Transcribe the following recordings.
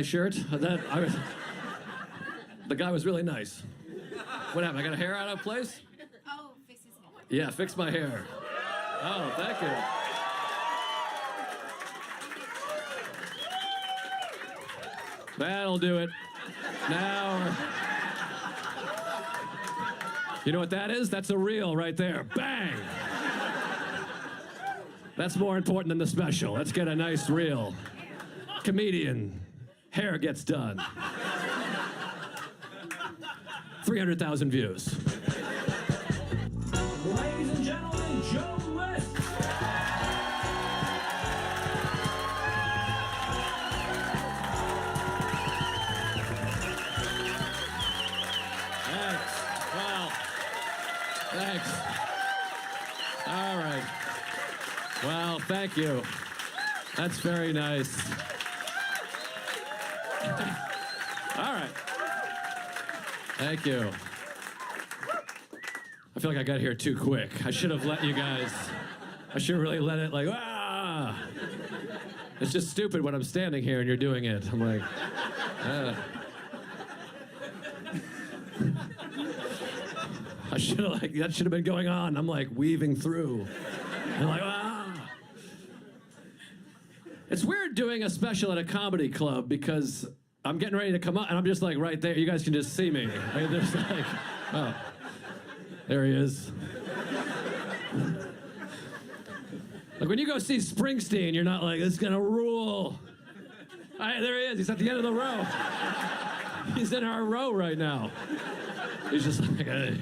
shirt. The guy was really nice. What happened? I got a hair out of place? Oh, fix his hair. Yeah, fix my hair. Oh, thank you. That'll do it. Now, you know what that is? That's a reel right there. Bang! That's more important than the special. Let's get a nice reel. Comedian. Hair gets done. 300,000 views. Ladies and gentlemen, Joe List. Thanks. Well, thanks. All right. Well, thank you. That's very nice. All right. Thank you. I feel like I got here too quick. I should have let you guys. I should have really let it like, ah! It's just stupid when I'm standing here and you're doing it. I'm like, I should have like, that should have been going on. I'm like weaving through. And like, ah! It's weird doing a special at a comedy club because I'm getting ready to come up and I'm just like right there. You guys can just see me. I mean, there's like, oh. There he is. Like when you go see Springsteen, you're not like, this is gonna rule. There he is, he's at the end of the row. He's in our row right now. He's just like, hey.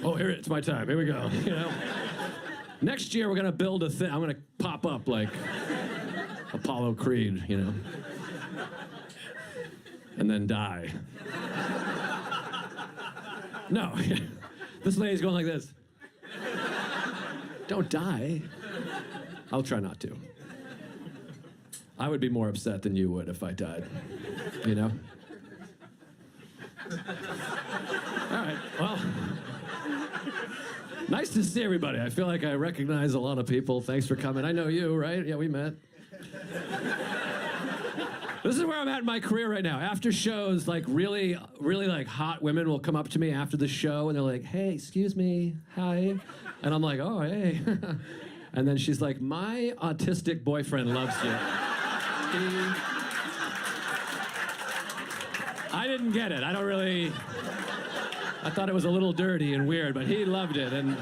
Oh, here it's my time, here we go. You know? Next year we're gonna build a thing, I'm gonna pop up like Apollo Creed, you know? And then die. No, this lady's going like this. Don't die. I'll try not to. I would be more upset than you would if I died, you know? All right, well, nice to see everybody. I feel like I recognize a lot of people. Thanks for coming. I know you, right? Yeah, we met. This is where I'm at in my career right now. After shows, like really like hot women will come up to me after the show and they're like, hey, excuse me, hi. And I'm like, oh, hey. And then she's like, my autistic boyfriend loves you. I didn't get it. I thought it was a little dirty and weird, but he loved it. And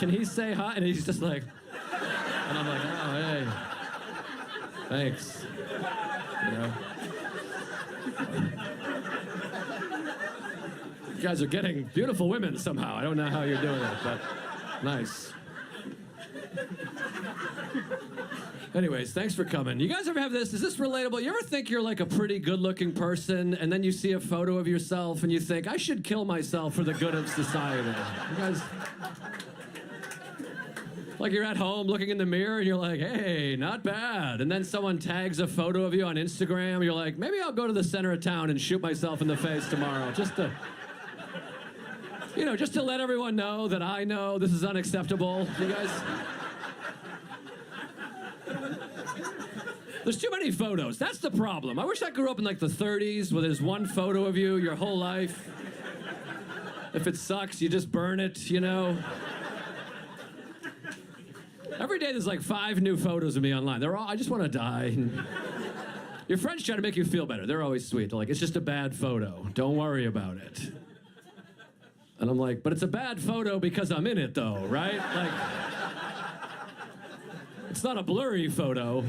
can he say hi? And he's just like, and I'm like, oh, hey, thanks. You know? You guys are getting beautiful women somehow. I don't know how you're doing it, but nice. Anyways, thanks for coming. You guys ever have this? Is this relatable? You ever think you're like a pretty good-looking person, and then you see a photo of yourself, and you think, I should kill myself for the good of society? You guys... Like you're at home looking in the mirror and you're like, hey, not bad. And then someone tags a photo of you on Instagram. You're like, maybe I'll go to the center of town and shoot myself in the face tomorrow. Just to let everyone know that I know this is unacceptable. You guys... There's too many photos. That's the problem. I wish I grew up in like the 30s where there's one photo of you your whole life. If it sucks, you just burn it, you know? Every day there's like 5 new photos of me online. They're all, I just want to die. Your friends try to make you feel better. They're always sweet. They're like, it's just a bad photo. Don't worry about it. And I'm like, but it's a bad photo because I'm in it though, right? Like, it's not a blurry photo.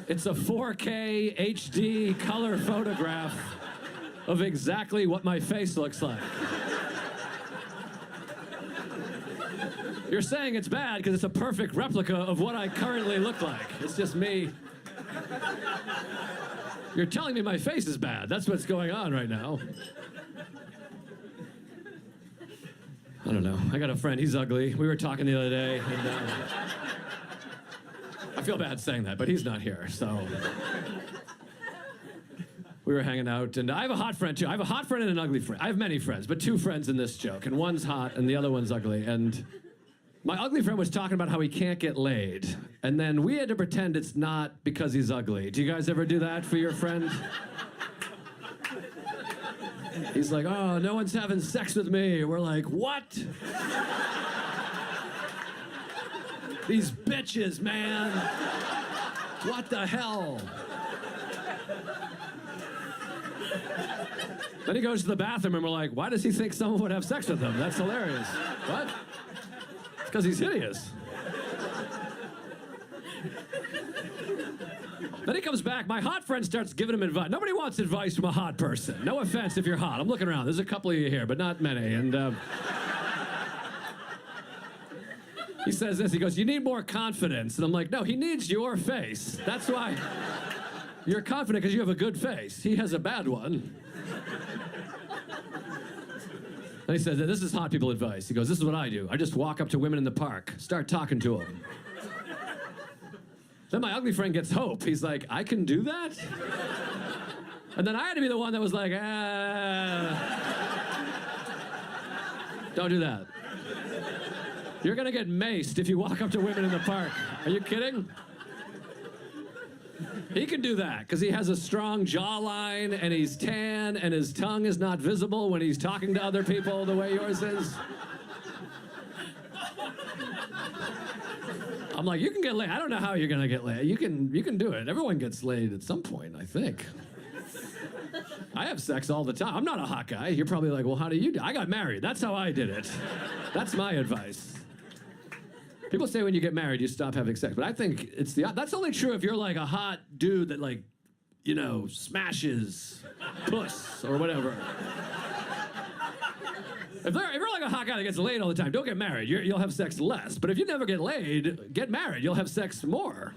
It's a 4K HD color photograph of exactly what my face looks like. You're saying it's bad because it's a perfect replica of what I currently look like. It's just me. You're telling me my face is bad. That's what's going on right now. I don't know. I got a friend. He's ugly. We were talking the other day. And, I feel bad saying that, but he's not here, so... We were hanging out, and I have a hot friend, too. I have a hot friend and an ugly friend. I have many friends, but 2 friends in this joke, and one's hot and the other one's ugly, and... My ugly friend was talking about how he can't get laid, and then we had to pretend it's not because he's ugly. Do you guys ever do that for your friend? He's like, oh, no one's having sex with me. We're like, what? These bitches, man. What the hell? Then he goes to the bathroom and we're like, why does he think someone would have sex with him? That's hilarious. What? It's because he's hideous. Then he comes back. My hot friend starts giving him advice. Nobody wants advice from a hot person. No offense if you're hot. I'm looking around. There's a couple of you here, but not many. And he says this. He goes, you need more confidence. And I'm like, no, he needs your face. That's why you're confident, because you have a good face. He has a bad one. And he says, this is hot people advice. He goes, this is what I do. I just walk up to women in the park, start talking to them. Then my ugly friend gets hope. He's like, I can do that? And then I had to be the one that was like, don't do that. You're gonna get maced if you walk up to women in the park. Are you kidding? He can do that because he has a strong jawline and he's tan and his tongue is not visible when he's talking to other people the way yours is. I'm like, you can get laid. I don't know how you're gonna get laid. You can do it. Everyone gets laid at some point, I think. I have sex all the time. I'm not a hot guy. You're probably like, well, how do you do? I got married. That's how I did it. That's my advice. People say when you get married, you stop having sex. But I think that's only true if you're like a hot dude that like, you know, smashes puss or whatever. If you're like a hot guy that gets laid all the time, don't get married. You'll have sex less. But if you never get laid, get married. You'll have sex more.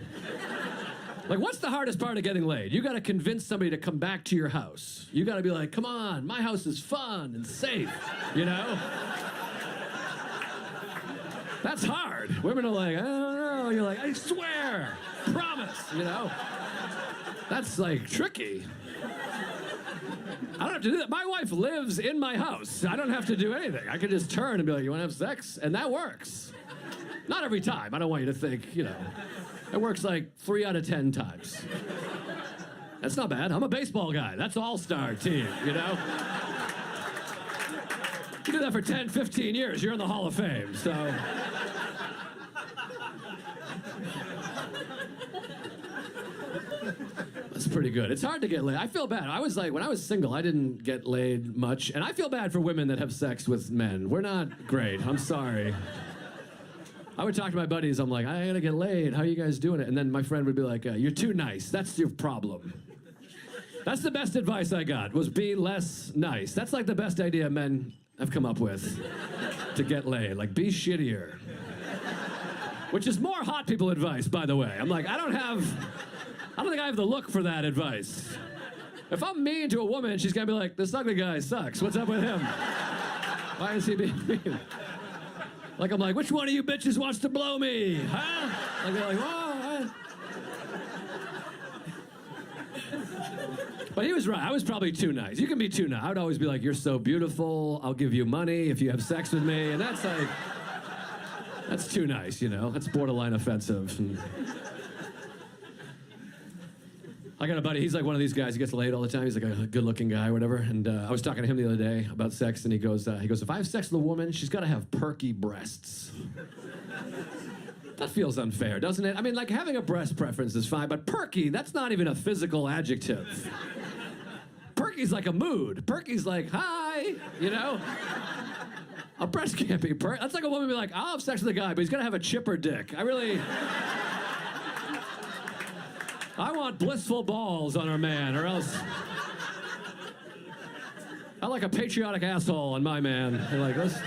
Like, what's the hardest part of getting laid? You got to convince somebody to come back to your house. You got to be like, come on, my house is fun and safe, you know? That's hard. Women are like, I don't know. You're like, I swear, promise, you know? That's like tricky. I don't have to do that. My wife lives in my house. I don't have to do anything. I can just turn and be like, you want to have sex? And that works. Not every time. I don't want you to think, you know. It works like 3 out of 10 times. That's not bad. I'm a baseball guy. That's all-star team, you know? You do that for 10, 15 years, you're in the Hall of Fame, so. That's pretty good. It's hard to get laid. I feel bad. I was like, when I was single, I didn't get laid much, and I feel bad for women that have sex with men. We're not great. I'm sorry. I would talk to my buddies. I'm like, I gotta get laid. How are you guys doing it? And then my friend would be like, you're too nice. That's your problem. That's the best advice I got, was be less nice. That's like the best idea men have come up with to get laid. Like, be shittier. Which is more hot people advice, by the way. I'm like, I don't think I have the look for that advice. If I'm mean to a woman, she's gonna be like, this ugly guy sucks. What's up with him? Why is he being mean? Like, I'm like, which one of you bitches wants to blow me? Huh? Like, they're like, whoa. But he was right. I was probably too nice. You can be too nice. I would always be like, you're so beautiful. I'll give you money if you have sex with me. And that's like, that's too nice, you know? That's borderline offensive. And I got a buddy, he's like one of these guys, he gets laid all the time. He's like a good-looking guy or whatever. And I was talking to him the other day about sex, and he goes, if I have sex with a woman, she's got to have perky breasts. That feels unfair, doesn't it? I mean, like, having a breast preference is fine, but perky, that's not even a physical adjective. Perky's like a mood. Perky's like, hi, you know? A breast can't be perky. That's like a woman be like, I'll have sex with a guy, but he's got to have a chipper dick. I want blissful balls on our man, or else I like a patriotic asshole on my man. They're like, let's.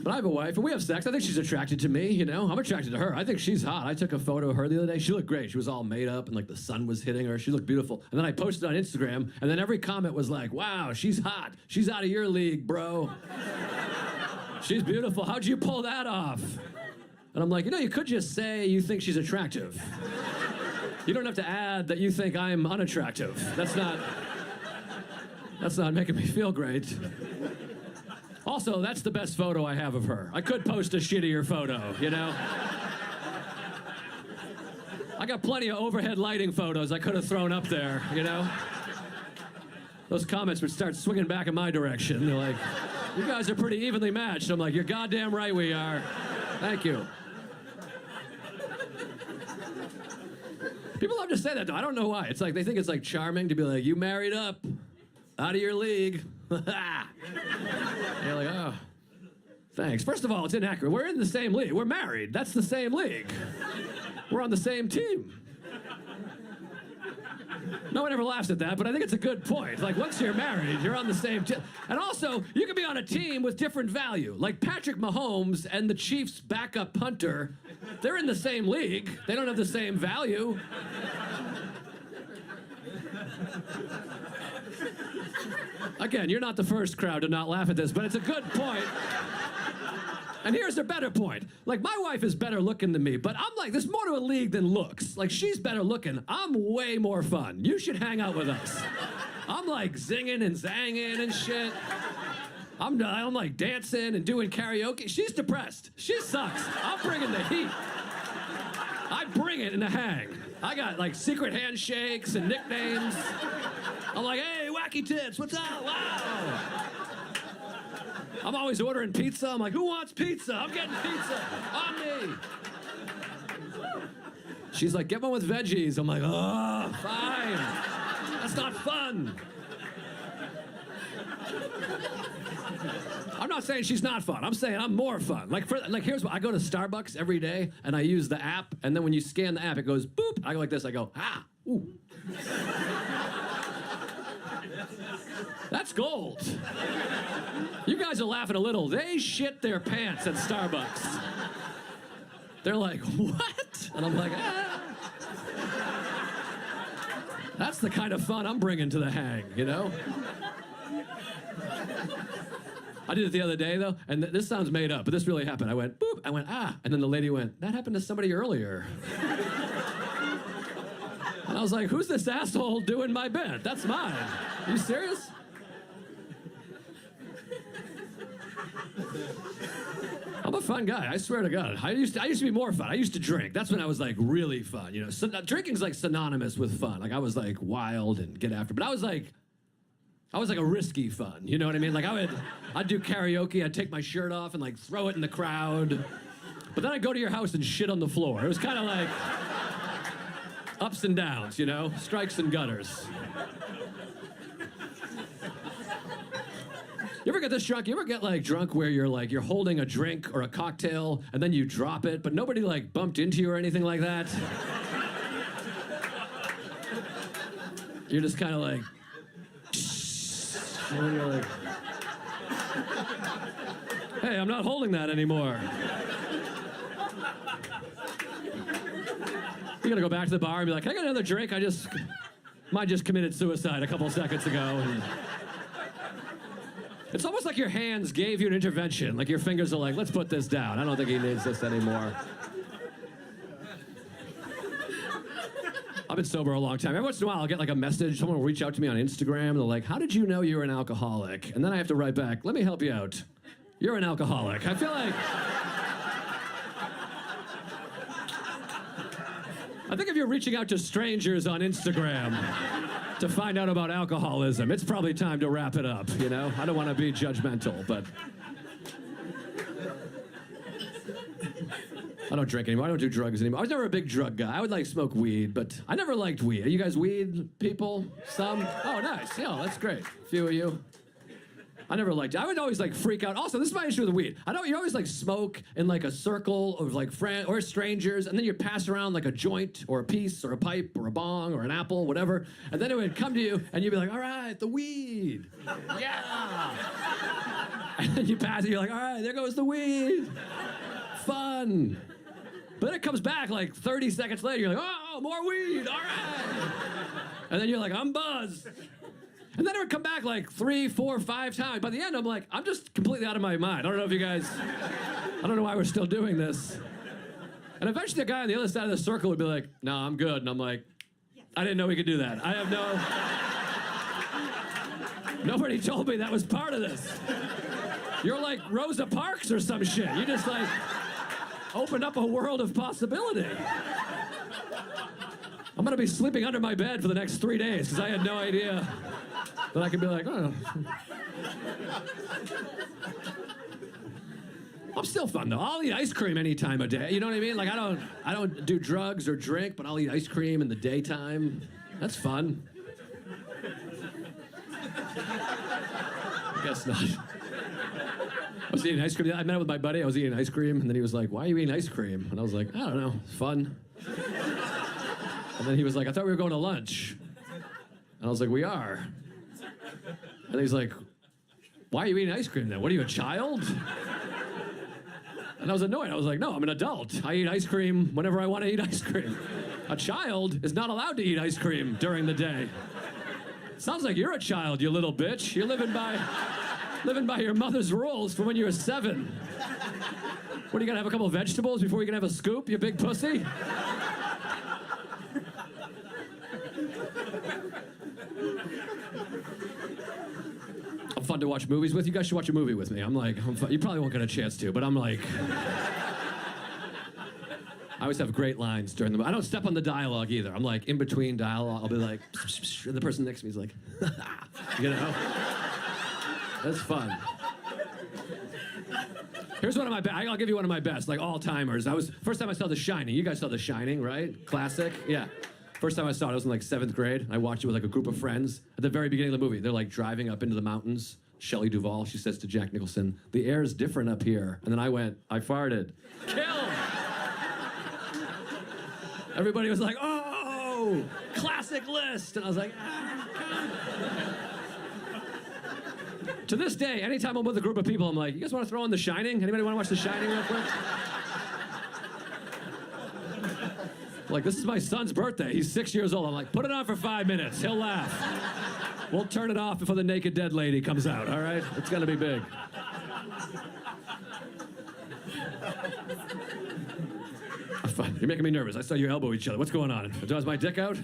But I have a wife, and we have sex. I think she's attracted to me, you know? I'm attracted to her. I think she's hot. I took a photo of her the other day. She looked great. She was all made up, and like the sun was hitting her. She looked beautiful. And then I posted on Instagram, and then every comment was like, wow, she's hot. She's out of your league, bro. She's beautiful. How'd you pull that off? And I'm like, you know, you could just say you think she's attractive. You don't have to add that you think I'm unattractive. That's not That's not making me feel great. Also, that's the best photo I have of her. I could post a shittier photo, you know? I got plenty of overhead lighting photos I could have thrown up there, you know? Those comments would start swinging back in my direction. They're like, you guys are pretty evenly matched. I'm like, you're goddamn right we are. Thank you. People love to say that, though. I don't know why. It's like, they think it's like charming to be like, you married up, out of your league. You're like, oh, thanks. First of all, it's inaccurate. We're in the same league. We're married. That's the same league. We're on the same team. No one ever laughs at that, but I think it's a good point. Like, once you're married, you're on the same team. And also, you can be on a team with different value. Like Patrick Mahomes and the Chiefs' backup punter, they're in the same league. They don't have the same value. Again, you're not the first crowd to not laugh at this, but it's a good point. And here's a better point. Like, my wife is better looking than me, but I'm like, there's more to a league than looks. Like, she's better looking. I'm way more fun. You should hang out with us. I'm like zinging and zanging and shit. I'm like dancing and doing karaoke. She's depressed. She sucks. I'm bringing the heat. I bring it in the hang. I got like secret handshakes and nicknames. I'm like, hey, wacky tits, what's up? Wow. I'm always ordering pizza. I'm like, who wants pizza? I'm getting pizza. On me. She's like, get one with veggies. I'm like, oh, fine. That's not fun. I'm not saying she's not fun. I'm saying I'm more fun. Like here's what I go to Starbucks every day and I use the app, and then when you scan the app, it goes boop. I go like this. I go, ah, ooh. That's gold. You guys are laughing a little. They shit their pants at Starbucks. They're like, what? And I'm like, ah. That's the kind of fun I'm bringing to the hang, you know? I did it the other day, though, and this sounds made up, but this really happened. I went, boop, I went, ah, and then the lady went, that happened to somebody earlier. And I was like, who's this asshole doing my bit? That's mine. Are you serious? I'm a fun guy, I swear to God. I used to be more fun. I used to drink. That's when I was like really fun, you know. So, drinking's like synonymous with fun. Like I was like wild and get after, but I was like a risky fun, you know what I mean? Like I'd do karaoke, I'd take my shirt off and like throw it in the crowd. But then I'd go to your house and shit on the floor. It was kind of like ups and downs, you know? Strikes and gutters. You ever get this drunk? You ever get like drunk where you're holding a drink or a cocktail and then you drop it, but nobody like bumped into you or anything like that? You're just kind of like, and you're like, hey, I'm not holding that anymore. You gotta go back to the bar and be like, can I get another drink? Mine just committed suicide a couple seconds ago. And it's almost like your hands gave you an intervention. Like your fingers are like, let's put this down. I don't think he needs this anymore. I've been sober a long time. Every once in a while, I'll get like a message. Someone will reach out to me on Instagram. They're like, how did you know you were an alcoholic? And then I have to write back, let me help you out. You're an alcoholic. I feel like... I think if you're reaching out to strangers on Instagram to find out about alcoholism, it's probably time to wrap it up, you know? I don't want to be judgmental, but... I don't drink anymore. I don't do drugs anymore. I was never a big drug guy. I would like smoke weed, but I never liked weed. Are you guys weed people? Some? Oh, nice. Yeah, that's great. A few of you. I never liked it. I would always like freak out. Also, this is my issue with weed. I know you always like smoke in like a circle of like friends or strangers, and then you pass around like a joint or a piece or a pipe or a bong or an apple, whatever, and then it would come to you and you'd be like, all right, the weed. Yeah. And then you pass it, you're like, all right, there goes the weed. Fun. But then it comes back like 30 seconds later, you're like, oh, more weed, all right. And then you're like, I'm buzzed. And then it would come back like 3, 4, 5 times. By the end, I'm like, I'm just completely out of my mind. I don't know if you guys, I don't know why we're still doing this. And eventually the guy on the other side of the circle would be like, no, I'm good. And I'm like, I didn't know we could do that. I have no... Nobody told me that was part of this. You're like Rosa Parks or some shit. You just like opened up a world of possibility. I'm gonna be sleeping under my bed for the next 3 days because I had no idea that I could be like, oh. I'm still fun though. I'll eat ice cream any time of day. You know what I mean? Like I don't do drugs or drink, but I'll eat ice cream in the daytime. That's fun. I guess not. I was eating ice cream. I met up with my buddy. I was eating ice cream, and then he was like, "Why are you eating ice cream?" And I was like, "I don't know. It's fun." And then he was like, "I thought we were going to lunch." And I was like, "We are." And he's like, "Why are you eating ice cream then? What are you, a child?" And I was annoyed. I was like, "No, I'm an adult. I eat ice cream whenever I want to eat ice cream. A child is not allowed to eat ice cream during the day." Sounds like you're a child, you little bitch. You're living by your mother's rules from when you were 7. What, are you gonna have a couple of vegetables before you can have a scoop, you big pussy? I'm fun to watch movies with. You guys should watch a movie with me. You probably won't get a chance to, but I'm like... I always have great lines during the movie. I don't step on the dialogue either. I'm like, in between dialogue, I'll be like, and the person next to me is like, you know? That's fun. Here's one of my I'll give you one of my best, like all-timers. First time I saw The Shining. You guys saw The Shining, right? Classic? Yeah. First time I saw it, I was in like 7th grade. I watched it with like a group of friends. At the very beginning of the movie, they're like driving up into the mountains. Shelley Duvall, she says to Jack Nicholson, "The air is different up here." And then I went, "I farted." Kill! Everybody was like, "Oh, classic list." And I was like, To this day, anytime I'm with a group of people, I'm like, "You guys want to throw in The Shining? Anybody want to watch The Shining real quick?" Like, this is my son's birthday. He's 6 years old. I'm like, "Put it on for 5 minutes. He'll laugh. We'll turn it off before the naked dead lady comes out, all right? It's gonna be big." Fun. You're making me nervous. I saw you elbow each other. What's going on? Is my dick out?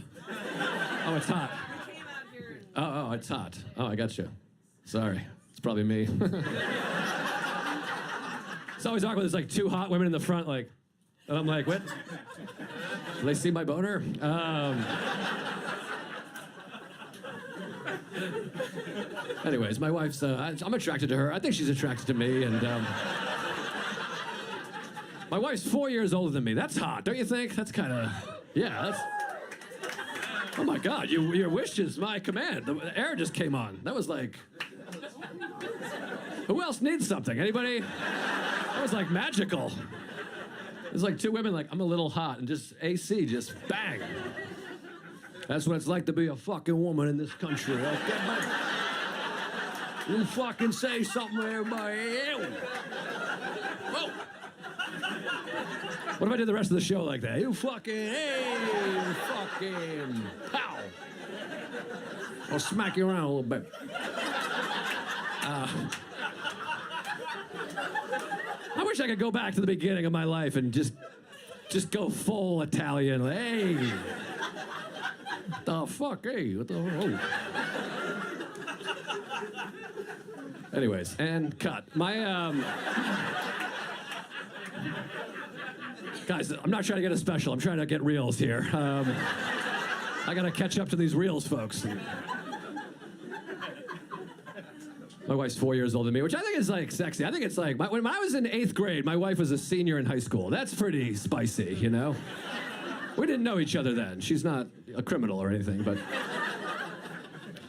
Oh, it's hot. Oh, it's hot. Oh, I got you. Sorry. It's probably me. It's always awkward. There's like 2 hot women in the front, like, and I'm like, "What? Do they see my boner?" Anyways, my wife's, I'm attracted to her. I think she's attracted to me, and my wife's 4 years older than me. That's hot, don't you think? That's kind of, yeah, that's... Oh my God, your wish is my command. The air just came on. That was like... Who else needs something? Anybody? That was like magical. There's like 2 women like, "I'm a little hot," and just AC, just bang. That's what it's like to be a fucking woman in this country. Okay? You fucking say something, everybody. Ew. Whoa. What if I did the rest of the show like that? You fucking, hey, you fucking, pow. I'll smack you around a little bit. I wish I could go back to the beginning of my life and just go full Italian. Hey. The fuck, hey, what the, oh. Anyways, and cut. Guys, I'm not trying to get a special. I'm trying to get reels here. I gotta catch up to these reels, folks. My wife's 4 years older than me, which I think is like sexy. I think it's like, when I was in 8th grade, my wife was a senior in high school. That's pretty spicy, you know? We didn't know each other then. She's not a criminal or anything, but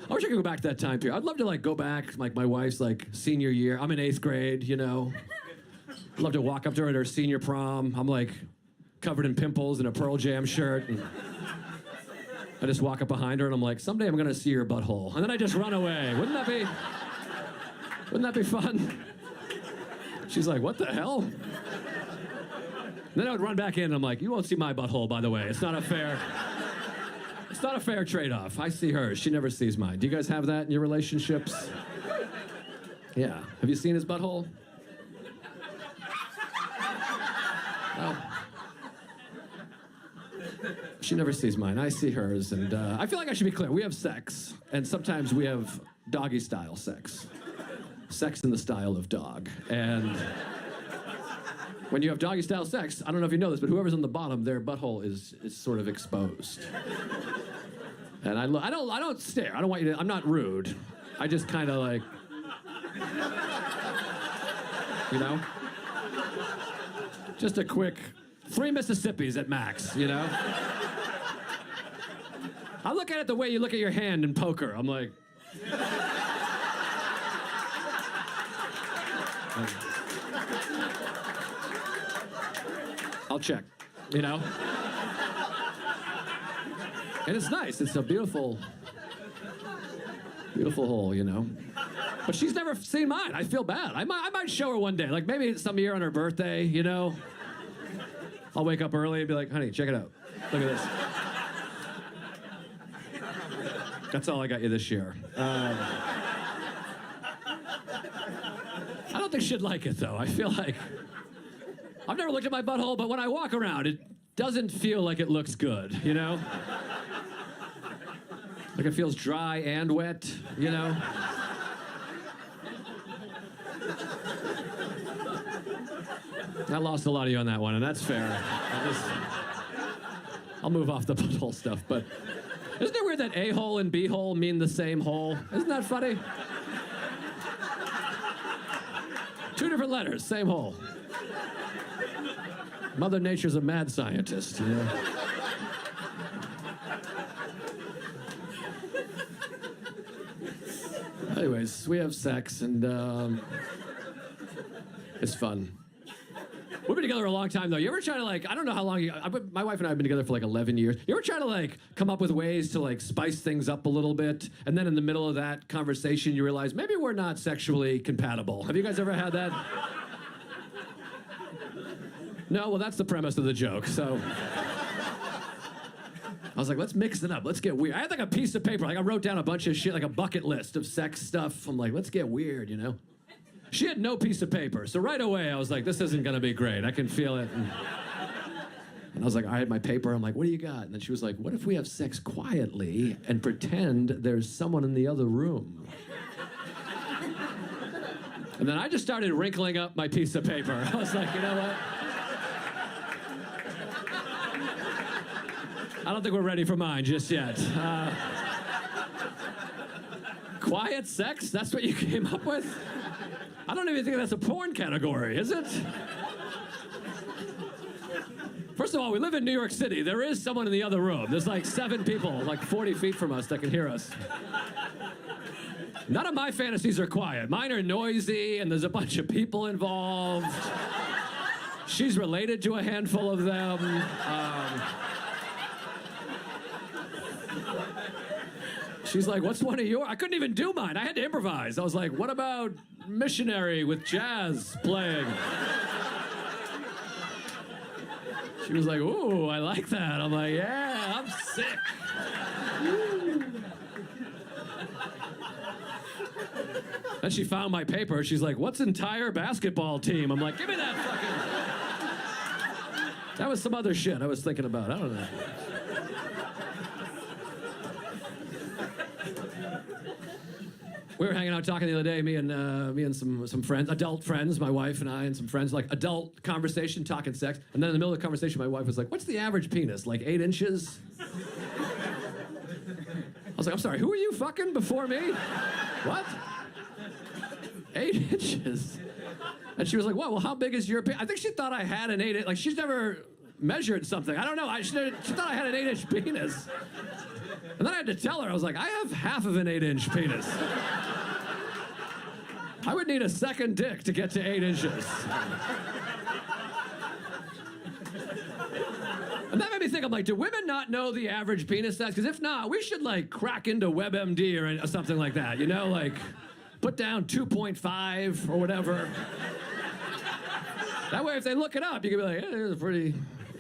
I wish I could go back to that time period. I'd love to like go back, like my wife's like senior year. I'm in 8th grade, you know? I'd love to walk up to her at her senior prom. I'm like covered in pimples in a Pearl Jam shirt. And I just walk up behind her and I'm like, "Someday I'm gonna see your butthole." And then I just run away. Wouldn't that be fun? She's like, "What the hell?" And then I would run back in and I'm like, "You won't see my butthole, by the way. It's not a fair trade-off. I see hers. She never sees mine." Do you guys have that in your relationships? Yeah. Have you seen his butthole? No. She never sees mine. I see hers, and I feel like I should be clear. We have sex, and sometimes we have doggy style sex. Sex in the style of dog. And when you have doggy style sex, I don't know if you know this, but whoever's on the bottom, their butthole is sort of exposed. And I don't stare. I don't want you to. I'm not rude. I just kind of like, you know, just a quick 3 Mississippis at max. You know. I look at it the way you look at your hand in poker. I'm like. I'll check, you know? And it's nice. It's a beautiful, beautiful hole, you know? But she's never seen mine. I feel bad. I might show her one day. Like maybe some year on her birthday, you know? I'll wake up early and be like, honey, check it out. Look at this. That's all I got you this year. I don't think she'd like it, though. I feel like... I've never looked at my butthole, but when I walk around, it doesn't feel like it looks good, you know? Like it feels dry and wet, you know? I lost a lot of you on that one, and that's fair. I'll move off the butthole stuff, but... Isn't it weird that A-hole and B-hole mean the same hole? Isn't that funny? 2 different letters, same hole. Mother Nature's a mad scientist, you know? Anyways, we have sex, and it's fun. We've been together a long time, though. You ever try to, like, I don't know how long my wife and I have been together for like 11 years. You ever try to, like, come up with ways to, like, spice things up a little bit, and then in the middle of that conversation, you realize maybe we're not sexually compatible? Have you guys ever had that? No? Well, that's the premise of the joke, so... I was like, let's mix it up. Let's get weird. I had, like, a piece of paper. Like, I wrote down a bunch of shit, like a bucket list of sex stuff. I'm like, let's get weird, you know? She had no piece of paper, so right away I was like, this isn't gonna be great. I can feel it. And I was like, I had my paper. I'm like, what do you got? And then she was like, what if we have sex quietly and pretend there's someone in the other room? And then I just started wrinkling up my piece of paper. I was like, you know what? I don't think we're ready for mine just yet. Quiet sex? That's what you came up with? I don't even think that's a porn category, is it? First of all, we live in New York City. There is someone in the other room. There's like 7 people, like 40 feet from us that can hear us. None of my fantasies are quiet. Mine are noisy, and there's a bunch of people involved. She's related to a handful of them. She's like, what's one of yours? I couldn't even do mine. I had to improvise. I was like, what about Missionary with jazz playing? She was like, ooh, I like that. I'm like, yeah, I'm sick. Then she found my paper. She's like, what's entire basketball team? I'm like, give me that fucking... That was some other shit I was thinking about. I don't know. We were hanging out talking the other day, me and some friends, adult friends, my wife and I and some friends, like adult conversation, talking sex. And then in the middle of the conversation, my wife was like, what's the average penis? Like 8 inches? I was like, I'm sorry, who are you fucking before me? What? 8 inches? And she was like, what? Well, how big is your penis? I think she thought I had an 8-inch, like she's never measured something. I don't know, she thought I had an 8-inch penis. And then I had to tell her, I was like, I have half of an 8-inch penis. I would need a second dick to get to 8 inches. And that made me think, I'm like, do women not know the average penis size? Because if not, we should like crack into WebMD or something like that, you know? Like, put down 2.5 or whatever. That way, if they look it up, you can be like, it's pretty...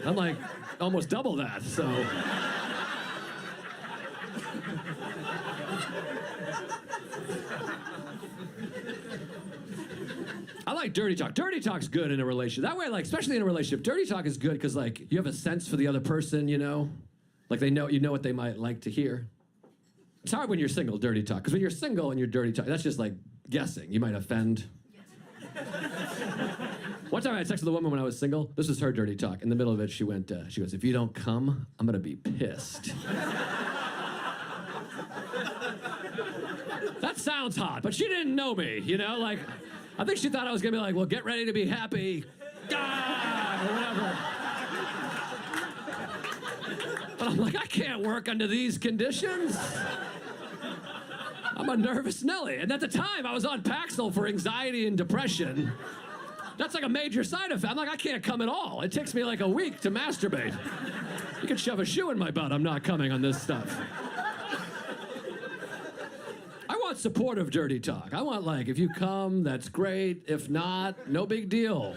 I'm like, almost double that, so... I like dirty talk. Dirty talk's good in a relationship. That way, like, especially in a relationship, dirty talk is good because, like, you have a sense for the other person, you know? Like, you know what they might like to hear. It's hard when you're single, dirty talk. Because when you're single and you're dirty talk, that's just like guessing. You might offend. One time I had sex with a woman when I was single. This was her dirty talk. In the middle of it, she goes, if you don't come, I'm gonna be pissed. That sounds hot, but she didn't know me, you know? Like, I think she thought I was gonna be like, well, get ready to be happy. Ah, or whatever. But I'm like, I can't work under these conditions. I'm a nervous Nelly. And at the time, I was on Paxil for anxiety and depression. That's like a major side effect. I'm like, I can't come at all. It takes me like a week to masturbate. You can shove a shoe in my butt. I'm not coming on this stuff. I want supportive dirty talk. I want like, if you come, that's great. If not, no big deal.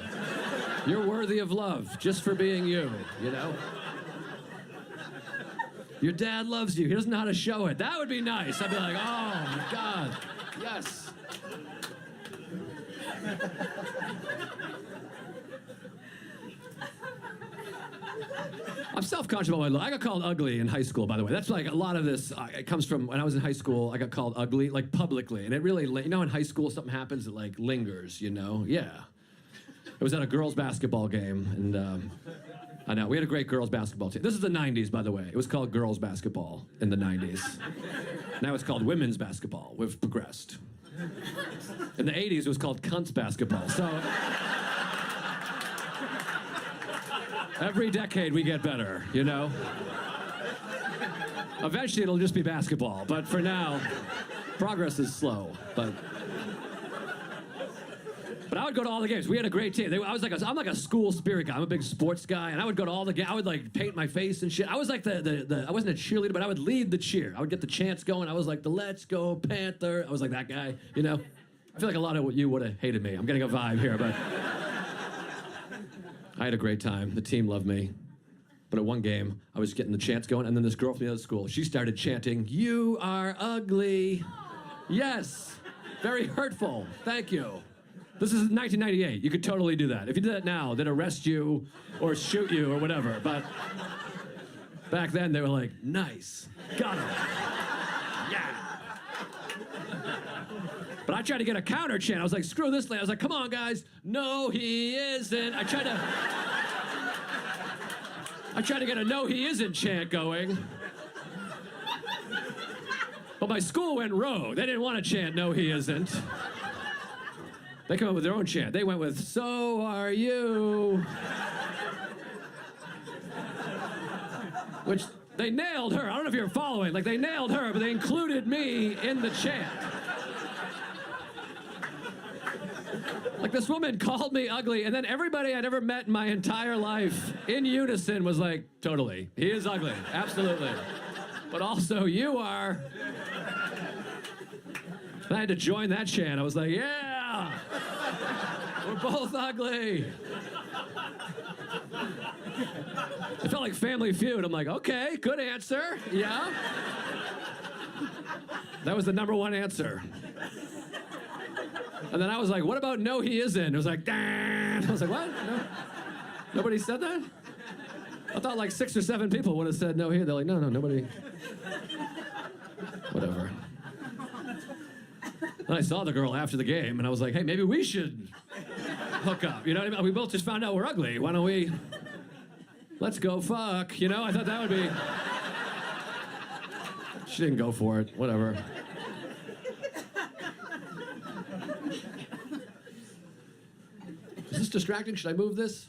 You're worthy of love just for being you, you know? Your dad loves you. He doesn't know how to show it. That would be nice. I'd be like, oh my God, yes. I'm self-conscious about my look. I got called ugly in high school, by the way. That's like a lot of this, it comes from when I was in high school, I got called ugly, like publicly. And it really, you know, in high school, something happens that like lingers, you know? Yeah. It was at a girls' basketball game, and I know, we had a great girls' basketball team. This is the 90s, by the way. It was called girls' basketball in the 90s. Now it's called women's basketball. We've progressed. In the 80s, it was called cunts basketball. So every decade we get better, you know? Eventually it'll just be basketball, but for now, progress is slow. But I would go to all the games. We had a great team. I'm like a school spirit guy. I'm a big sports guy, and I would go to all the games. I would like paint my face and shit. I was like I wasn't a cheerleader, but I would lead the cheer. I would get the chants going. I was like the Let's Go Panther. I was like that guy, you know? I feel like a lot of you would have hated me. I'm getting a vibe here, but I had a great time. The team loved me. But at one game, I was getting the chants going, and then this girl from the other school, she started chanting, "You are ugly." Yes, very hurtful. Thank you. This is 1998. You could totally do that. If you did that now, they'd arrest you or shoot you or whatever. But back then, they were like, nice. Got him. Yeah. But I tried to get a counter chant. I was like, screw this lady. I was like, come on, guys. No, he isn't. I tried to get a no, he isn't chant going. But my school went rogue. They didn't want to chant no, he isn't. They come up with their own chant. They went with, so are you. Which they nailed her. I don't know if you're following. Like, they nailed her, but they included me in the chant. Like, this woman called me ugly, and then everybody I'd ever met in my entire life, in unison, was like, totally. He is ugly. Absolutely. But also, you are. And I had to join that chant. I was like, yeah. We're both ugly. It felt like Family Feud. I'm like, okay, good answer. Yeah. That was the #1 answer. And then I was like, what about no, he isn't? It was like, Dan. I was like, what? No? Nobody said that? I thought like 6 or 7 people would have said no here. They're like, no, nobody. Whatever. And I saw the girl after the game, and I was like, hey, maybe we should hook up. You know what I mean? We both just found out we're ugly. Why don't we... Let's go fuck. You know, I thought that would be... She didn't go for it. Whatever. Is this distracting? Should I move this?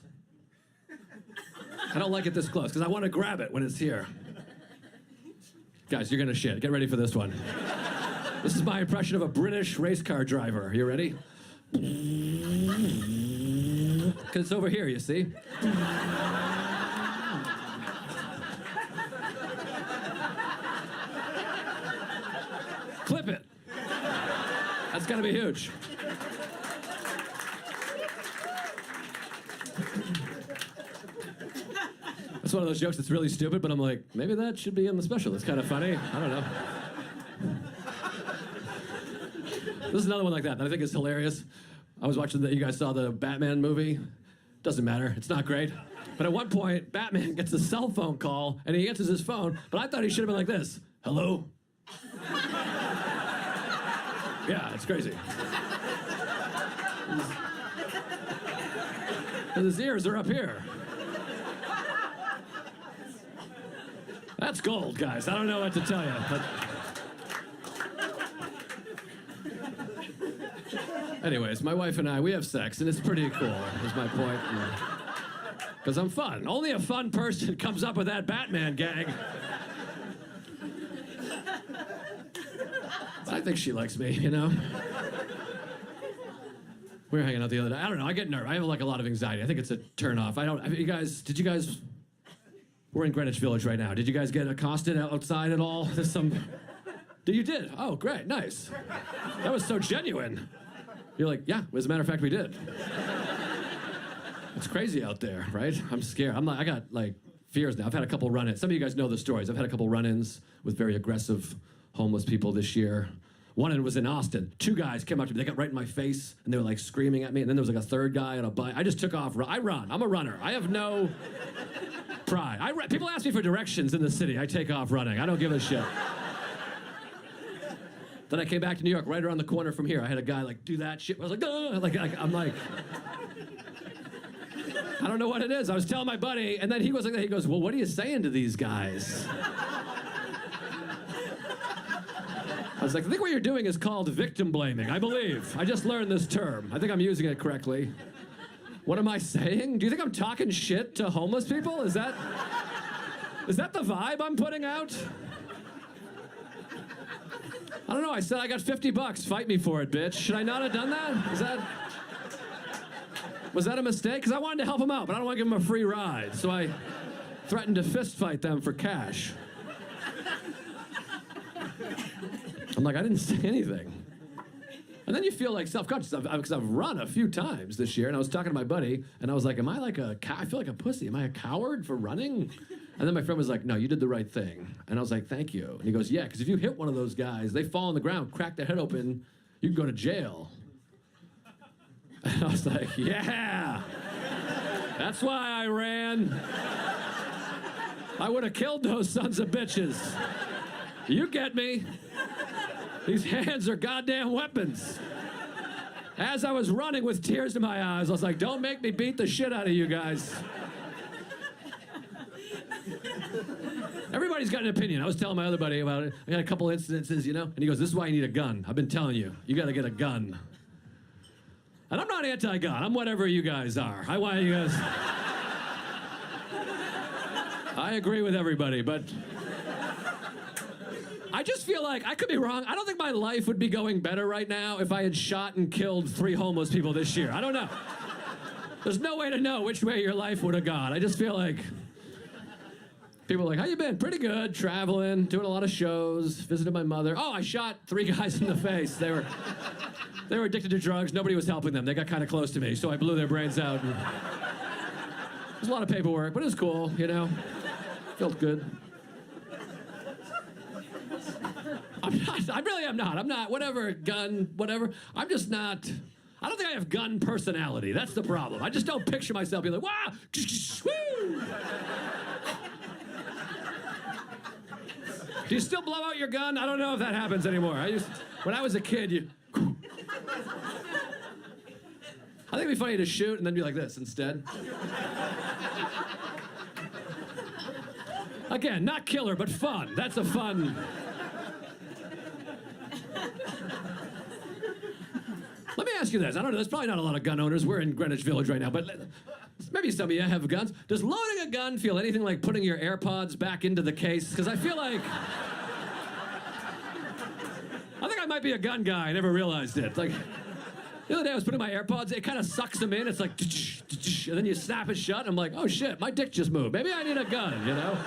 I don't like it this close, because I want to grab it when it's here. Guys, you're gonna shit. Get ready for this one. This is my impression of a British race car driver. You ready? Because it's over here, you see? Clip it. That's gotta be huge. That's one of those jokes that's really stupid, but I'm like, maybe that should be in the special. It's kind of funny. I don't know. This is another one like that I think is hilarious. I was watching you guys saw the Batman movie. Doesn't matter, it's not great. But at one point, Batman gets a cell phone call, and he answers his phone, but I thought he should have been like this. Hello? Yeah, it's crazy. And his ears are up here. That's gold, guys. I don't know what to tell you. But... Anyways, my wife and I, we have sex, and it's pretty cool, is my point. Because I'm fun. Only a fun person comes up with that Batman gag. I think she likes me, you know? We were hanging out the other day. I don't know, I get nervous. I have like a lot of anxiety. I think it's a turn off. Did you guys, we're in Greenwich Village right now. Did you guys get accosted outside at all? There's some, you did? Oh, great, nice. That was so genuine. You're like, yeah, as a matter of fact, we did. It's crazy out there, right? I'm scared. I got like fears now. I've had a couple run-ins. Some of you guys know the stories. I've had a couple run-ins with very aggressive homeless people this year. One of them was in Austin. Two guys came up to me. They got right in my face, and they were like screaming at me. And then there was like a third guy on a bike. I just took off. I run. I'm a runner. I have no pride. People ask me for directions in the city. I take off running. I don't give a shit. Then I came back to New York, right around the corner from here. I had a guy like do that shit. I was like, duh! I'm like, I don't know what it is. I was telling my buddy, and then he was like, he goes, well, what are you saying to these guys? I was like, I think what you're doing is called victim blaming, I believe. I just learned this term. I think I'm using it correctly. What am I saying? Do you think I'm talking shit to homeless people? Is that the vibe I'm putting out? I don't know, I said I got $50. Fight me for it, bitch. Should I not have done that? Was that a mistake? Because I wanted to help them out, but I don't want to give them a free ride. So I threatened to fist fight them for cash. I'm like, I didn't say anything. And then you feel like self-conscious because I've run a few times this year, and I was talking to my buddy, and I was like, am I like I feel like a pussy. Am I a coward for running? And then my friend was like, no, you did the right thing. And I was like, thank you. And he goes, yeah, because if you hit one of those guys, they fall on the ground, crack their head open, you can go to jail. And I was like, yeah, that's why I ran. I would have killed those sons of bitches. You get me. These hands are goddamn weapons. As I was running with tears in my eyes, I was like, don't make me beat the shit out of you guys. Everybody's got an opinion. I was telling my other buddy about it. I had a couple incidences, you know? And he goes, this is why you need a gun. I've been telling you, you gotta get a gun. And I'm not anti-gun. I'm whatever you guys are. I want you guys... I agree with everybody, but... I just feel like, I could be wrong, I don't think my life would be going better right now if I had shot and killed 3 homeless people this year. I don't know. There's no way to know which way your life would have gone. I just feel like... People are like, how you been? Pretty good, traveling, doing a lot of shows, visited my mother. Oh, I shot 3 guys in the face. They were addicted to drugs. Nobody was helping them. They got kind of close to me, so I blew their brains out. And... There's a lot of paperwork, but it was cool, you know? Felt good. I really am not. I'm not, whatever, gun, whatever. I'm just not, I don't think I have gun personality. That's the problem. I just don't picture myself being like, wow, woo! Do you still blow out your gun? I don't know if that happens anymore. When I was a kid, I think it'd be funny to shoot and then be like this instead. Again, not killer, but fun. That's a fun... Let me ask you this. I don't know, there's probably not a lot of gun owners. We're in Greenwich Village right now, but maybe some of you have guns. Does loading a gun feel anything like putting your AirPods back into the case? Because I feel like... I think I might be a gun guy. I never realized it. Like, the other day I was putting my AirPods, it kind of sucks them in. It's like... And then you snap it shut, and I'm like, oh shit, my dick just moved. Maybe I need a gun, you know?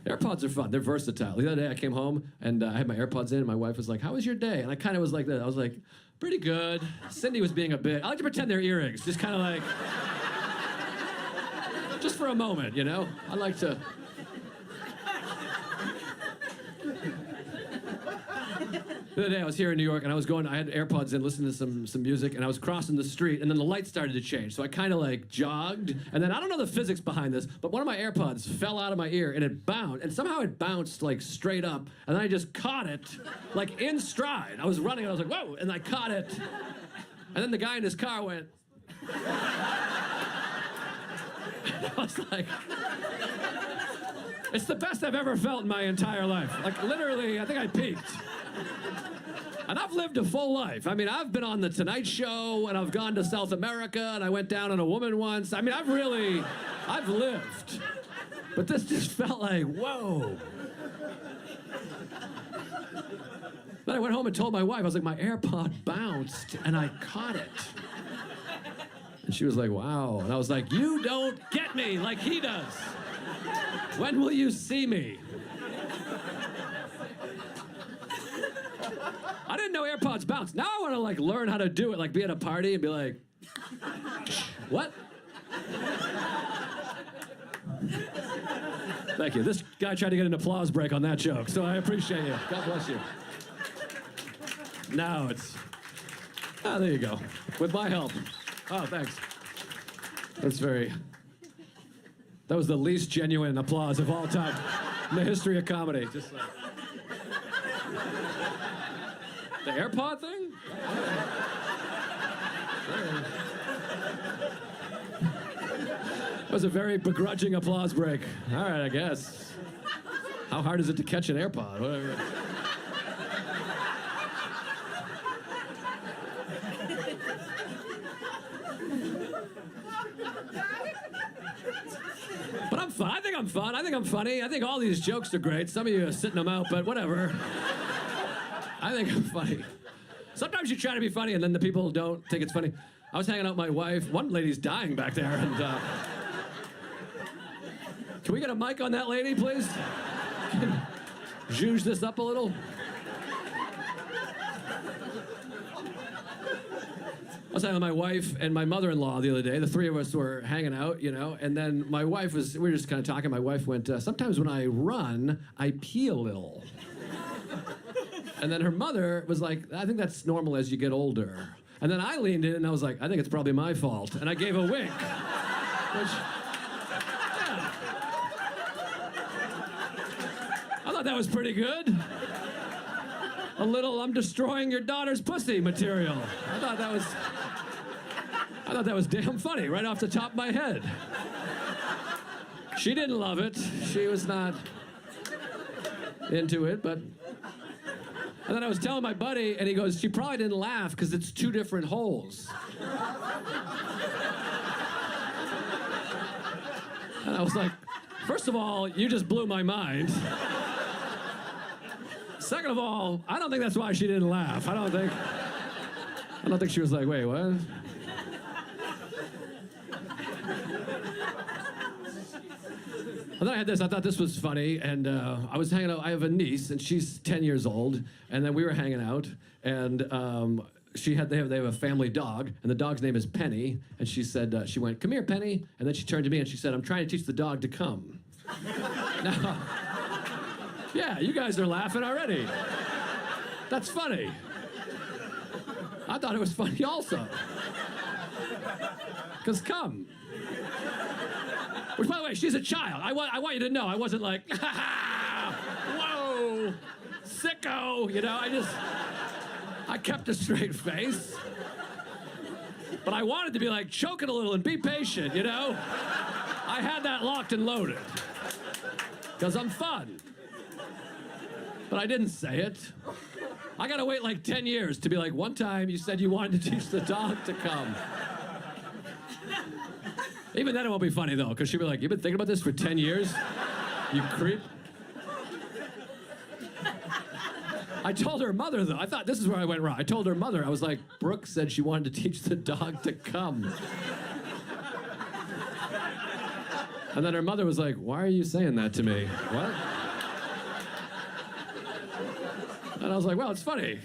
AirPods are fun. They're versatile. The other day I came home and I had my AirPods in and my wife was like, how was your day? And I kind of was like that. I was like, pretty good. Cindy was being a bit, I like to pretend they're earrings. Just kind of like, just for a moment, you know? I like to... The other day I was here in New York and I had AirPods in, listening to some music, and I was crossing the street, and then the lights started to change. So I kind of like jogged, and then I don't know the physics behind this, but one of my AirPods fell out of my ear and it bounced, and somehow it bounced like straight up, and then I just caught it like in stride. I was running and I was like, whoa, and I caught it. And then the guy in his car went. I was like, it's the best I've ever felt in my entire life. Like literally, I think I peaked. And I've lived a full life. I mean, I've been on The Tonight Show, and I've gone to South America, and I went down on a woman once. I mean, I've lived. But this just felt like, whoa. Then I went home and told my wife, I was like, my AirPod bounced, and I caught it. And she was like, wow. And I was like, you don't get me like he does. When will you see me? I didn't know AirPods bounce. Now I want to like learn how to do it, like be at a party and be like, what? Thank you. This guy tried to get an applause break on that joke, so I appreciate you. God bless you. Now it's, there you go. With my help. Oh, thanks. That was the least genuine applause of all time in the history of comedy. Just like, the AirPod thing? That was a very begrudging applause break. All right, I guess. How hard is it to catch an AirPod? Whatever. But I'm fun. I think I'm fun. I think I'm funny. I think all these jokes are great. Some of you are sitting them out, but whatever. I think I'm funny. Sometimes you try to be funny, and then the people don't think it's funny. I was hanging out with my wife. One lady's dying back there, and can we get a mic on that lady, please? Zhuzh this up a little. I was hanging with my wife and my mother-in-law the other day. The three of us were hanging out, and then my wife we were just kind of talking. My wife went, sometimes when I run, I pee a little. And then her mother was like, I think that's normal as you get older. And then I leaned in and I was like, I think it's probably my fault. And I gave a wink. Which, yeah. I thought that was pretty good. A little, I'm destroying your daughter's pussy material. I thought that was damn funny, right off the top of my head. She didn't love it. She was not into it, but... And then I was telling my buddy, and he goes, she probably didn't laugh because it's two different holes. And I was like, first of all, you just blew my mind. Second of all, I don't think that's why she didn't laugh. I don't think she was like, wait, what? And then I had this, I thought this was funny, and I was hanging out, I have a niece, and she's 10 years old, and then we were hanging out, and they have a family dog, and the dog's name is Penny, and she said, she went, come here, Penny, and then she turned to me and she said, I'm trying to teach the dog to come. Now, yeah, you guys are laughing already. That's funny. I thought it was funny also. Because come. Which, by the way, she's a child. I want you to know, I wasn't like, whoa, sicko, I kept a straight face. But I wanted to be like, choke it a little and be patient, I had that locked and loaded. Because I'm fun. But I didn't say it. I gotta wait like 10 years to be like, one time you said you wanted to teach the dog to come. Even then it won't be funny, though, because she'll be like, you've been thinking about this for 10 years? You creep. I told her mother, though. I thought this is where I went wrong. I told her mother, I was like, Brooke said she wanted to teach the dog to come. And then her mother was like, why are you saying that to me? What? And I was like, well, it's funny.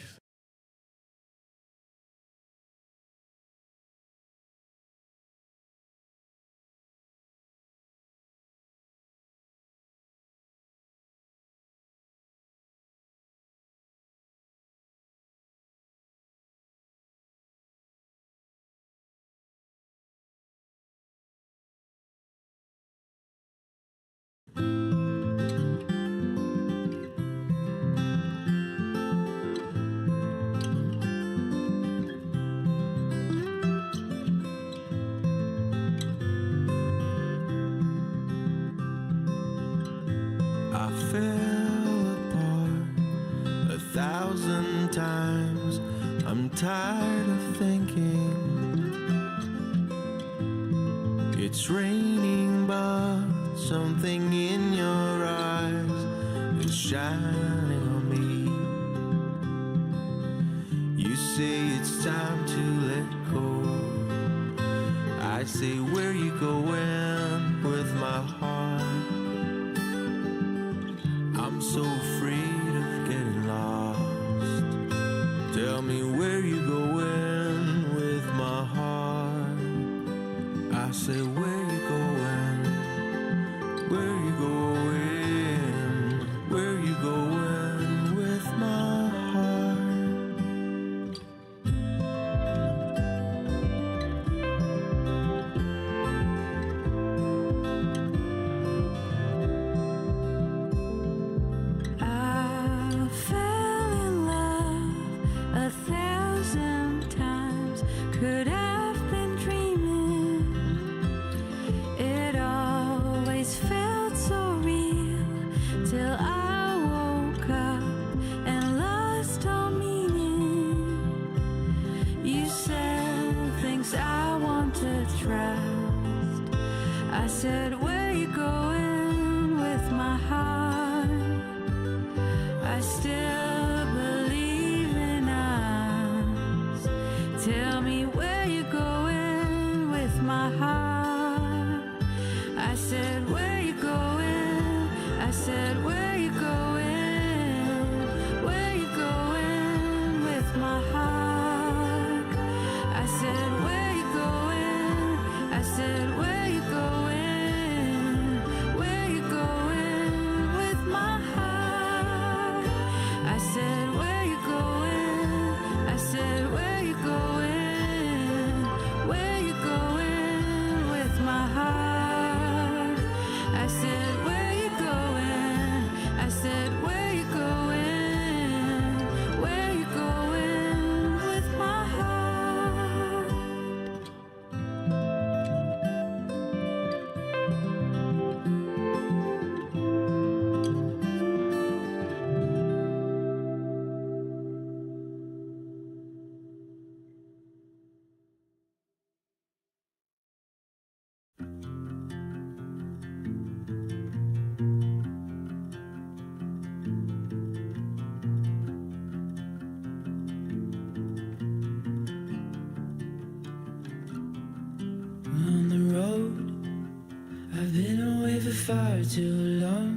for far too long,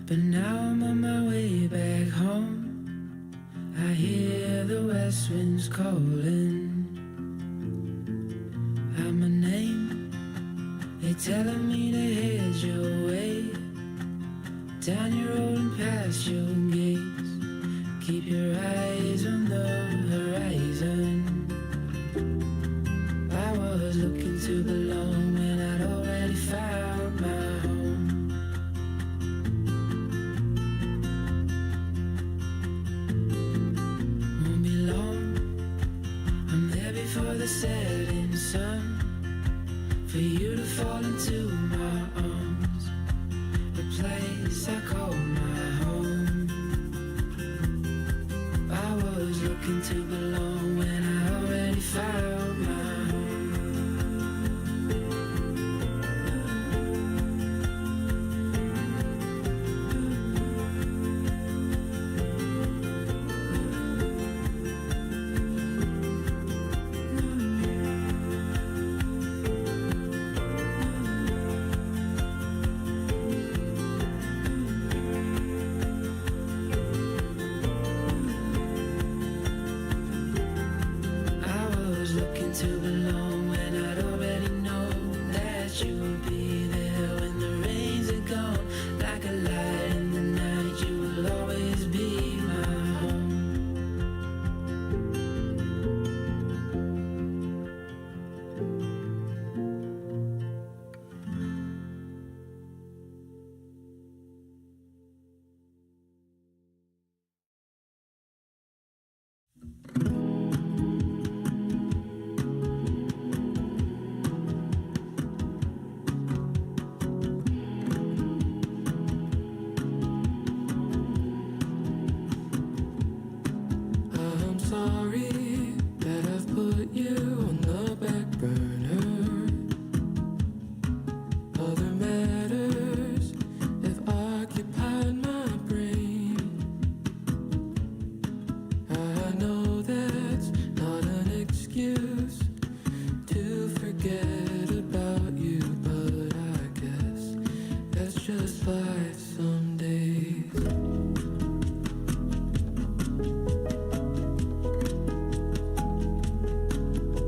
but now I'm on my way back home. I hear the west winds calling out my name. They're telling me to head your way, down your road and past your gates. Keep your eyes on the horizon. I was looking to belong when I'd already found my home. Won't be long, I'm there before the setting sun, for you to fall into my arms, a place I call my home. I was looking to belong when I already found my home. To belong when I'd already known that you would be there when the rains are gone. Like a light in the night, you will always be my home. I'm sorry that I've put you on the back burner. Other matters have occupied my brain. I know that's not an excuse to forget about you, but I guess that's just life some days.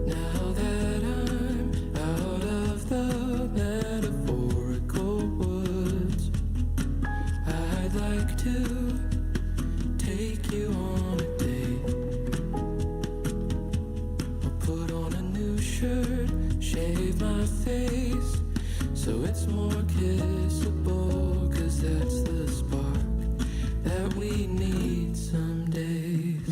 Now that I'm out of the metaphorical woods, I'd like to take you on a date. I'll put on a new shirt, shave my face so it's more kissable, 'cause that's the spark that we need some days.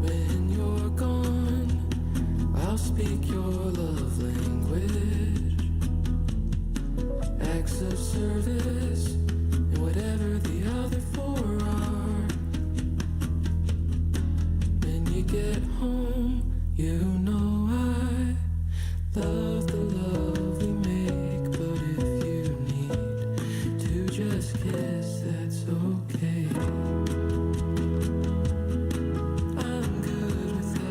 When you're gone, I'll speak your love language. Acts of service and whatever the other four are. When you get home, you know I love the love we make. But if you need to just kiss, that's okay. I'm good with that.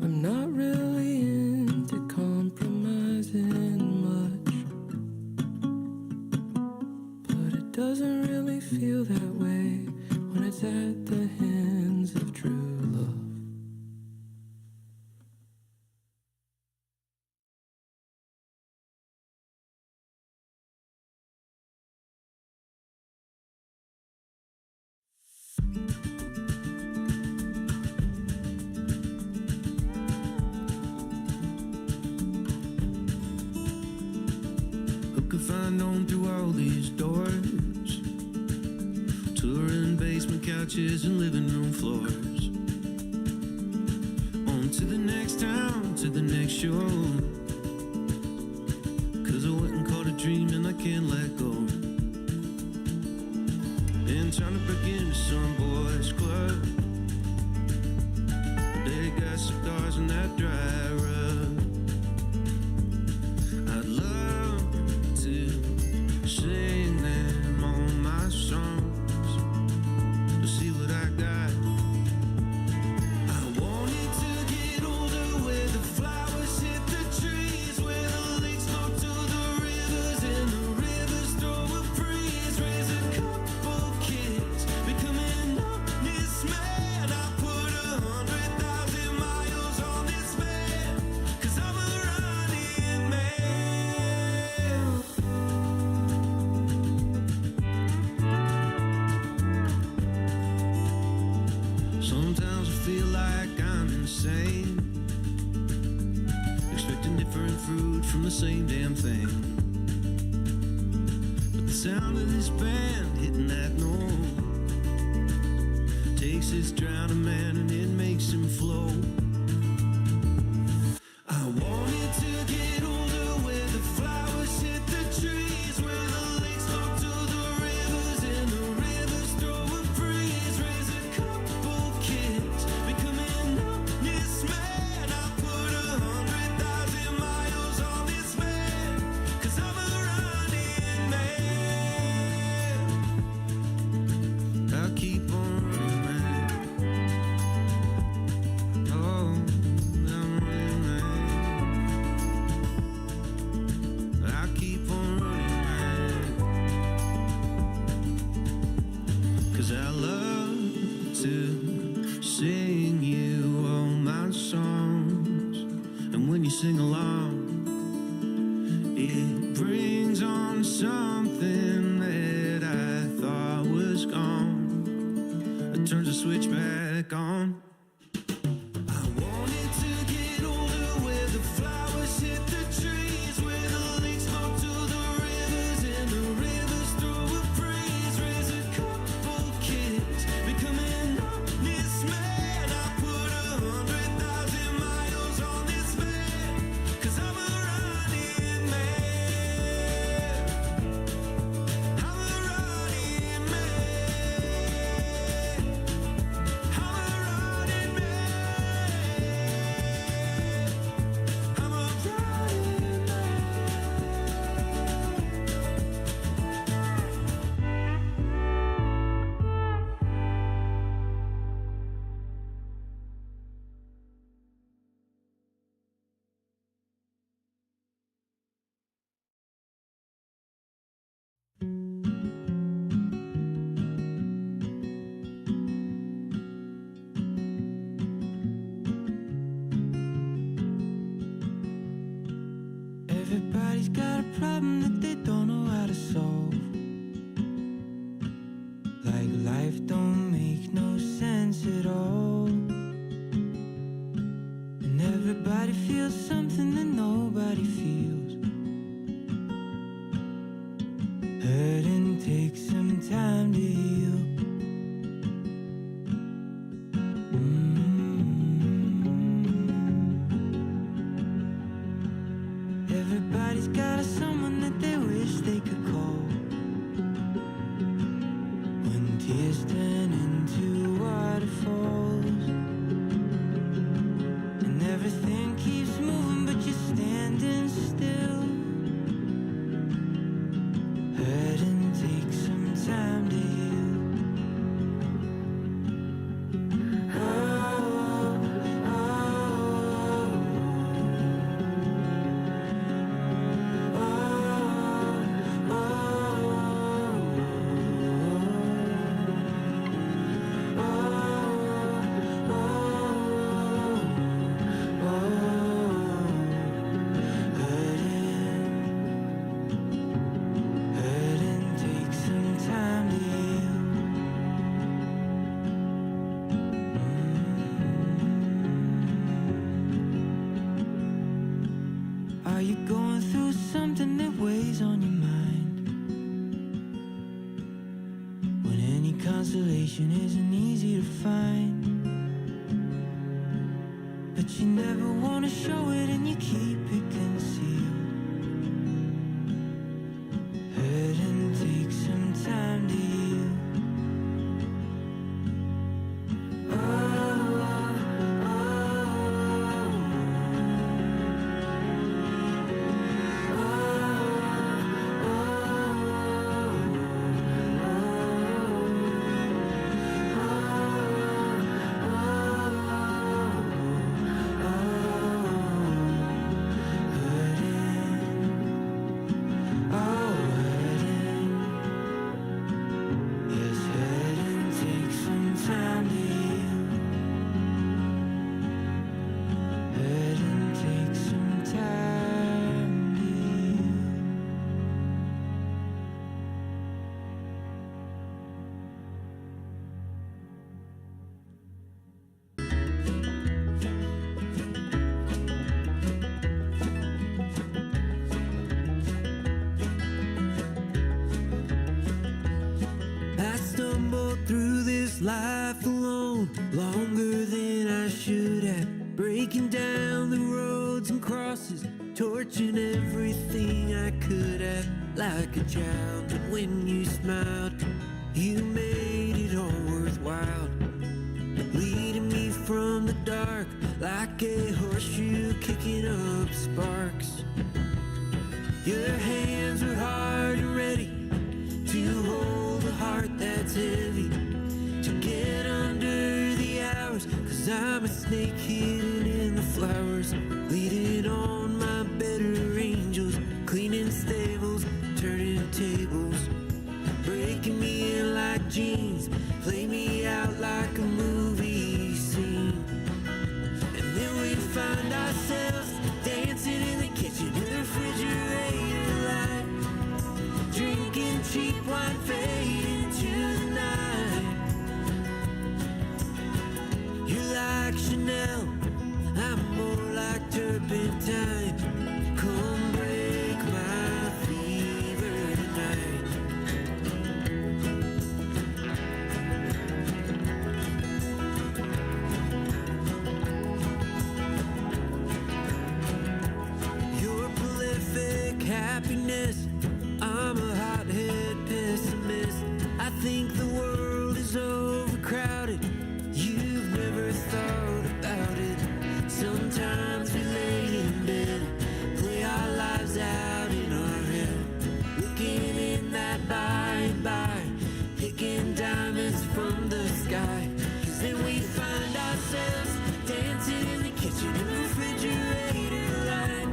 I'm not really into compromising much, but it doesn't really feel that way when it's at the hands of true love. Who could find on through all these doors? Touring basement couches and living room floors. On to the next town, to the next show. Cause I went and caught a dream and I can't let go. Been trying to break into some boys club. They got cigars and that dry rub. I'd love to sing them on my songs, to see what I got. I wanted to get older, where the flowers hit the trees, where the lakes go to the rivers and the rivers throw a breeze. Raise a couple kids, become an honest man. I put 100,000 miles on this man, cause I'm a running man. Sometimes I feel like I'm insane, expecting different fruit from the same damn thing. But the sound of this band hitting that note takes this drowning man and it makes him float. I wanted to get older, where the flowers hit the trees, where the lakes go to the rivers and the rivers throw a breeze. Raise a couple kids, become an honest man. I put 100,000 miles on this man, cause I'm a running man. I'll keep on running, man. Oh, I'm running, man. I'll keep on running, man. Cause I love to sing you all my songs, and when you sing along, it brings on something that I thought was gone. It turns the switch back on. I wanted to get older, where the flowers hit the trees, where the lakes go to the rivers and the rivers throw a breeze. Raise a couple kids, become an honest man. I put 100,000 miles on this man, cause I'm a running man. I'm a running man. I'm a running man. I'm a running man. Everybody's got a problem that they don't know how to solve. Like life don't make no sense at all. And everybody feels something that nobody feels. Hurting takes some time to heal. Everybody's got someone that they wish they could call when tears turn into waterfalls, and everything keeps moving but you're standing still. Hurting takes some time to heal. consolation isn't easy to find, but you never want to show it and you keep it concealed. Hurting takes some time to heal. I stumbled through this life alone, longer than I should have, breaking down the roads and crosses, torching everything I could have, like a child. But when you smiled, you made it all worthwhile, leading me from the dark like a horseshoe kicking up sparks. Your hands were hard and ready to hold a heart that's heavy, to get under the hours, 'cause I'm a snake hidden in the flowers, leading on my better angels, cleaning stables, turning tables, breaking me in like jeans, play me out like a movie scene. And then we find ourselves dancing in the kitchen, in the refrigerator light, drinking cheap wine, fading into the night. You're like Chanel, I'm more like turpentine. Come break my fever tonight. Your prolific happiness, I'm a hothead pessimist. I think the world is overcrowded. You've never thought about it. Sometimes we lay in bed, play our lives out in our head, looking in that by and by, picking diamonds from the sky. 'Cause then we find ourselves dancing in the kitchen, in the refrigerator light,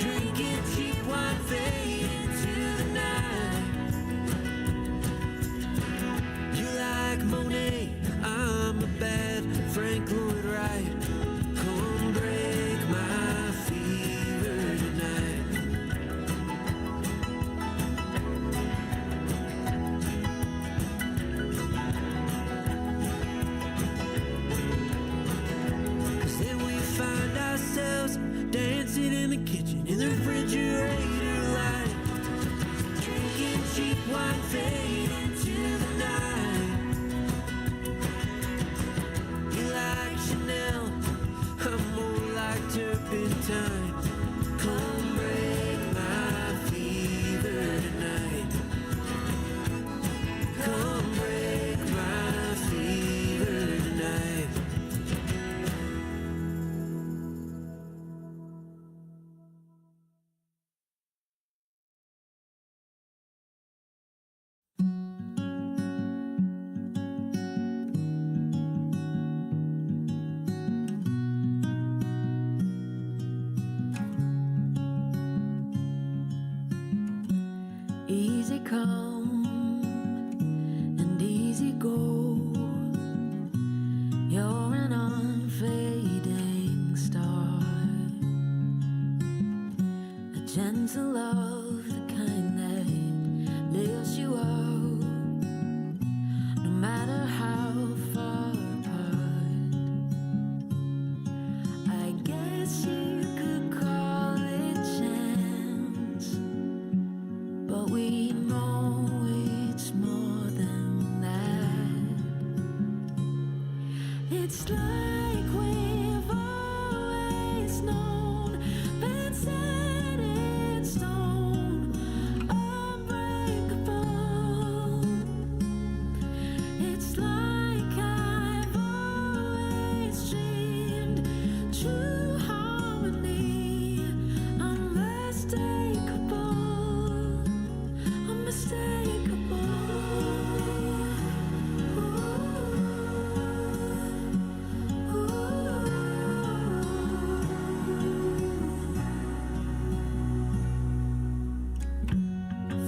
drinking cheap wine, fading into the night. You like Monet, I'm a bad Frank Lloyd Wright. Come break my fever tonight. 'Cause then we find ourselves dancing in the kitchen, in the refrigerator light, drinking cheap wine, fading into the night. You like Chanel, I'm more like turpentine. Come break my fever tonight. Come break my fever tonight. Easy come and easy go. You're an unfading star, a gentle love, the kind that lifts you up, no matter how far apart. I guess you could call it chance, but we know it's more than that. It's like we've always known, been set in stone, unbreakable. It's like I've always dreamed, true harmony, unmistakable, unmistakable.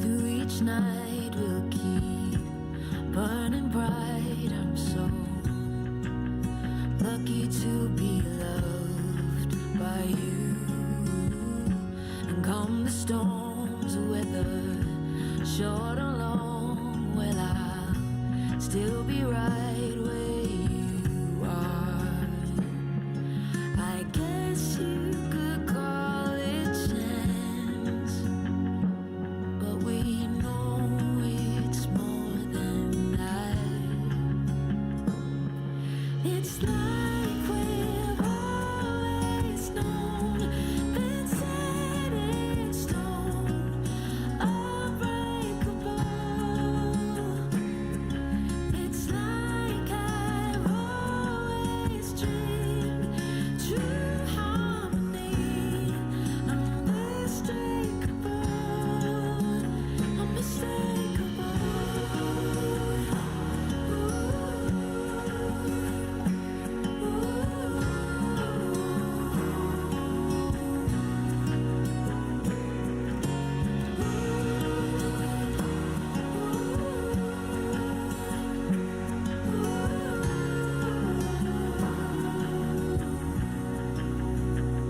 Through each night we'll keep burning bright. I'm so lucky to be loved by you. And come the storms, weather short or long, well, I'll still be right where you are. I guess you could call it chance, but we know it's more than that. It's like we've always known, been set in stone, unbreakable. It's like I've always dreamed, true harmony, unmistakable, unmistakable.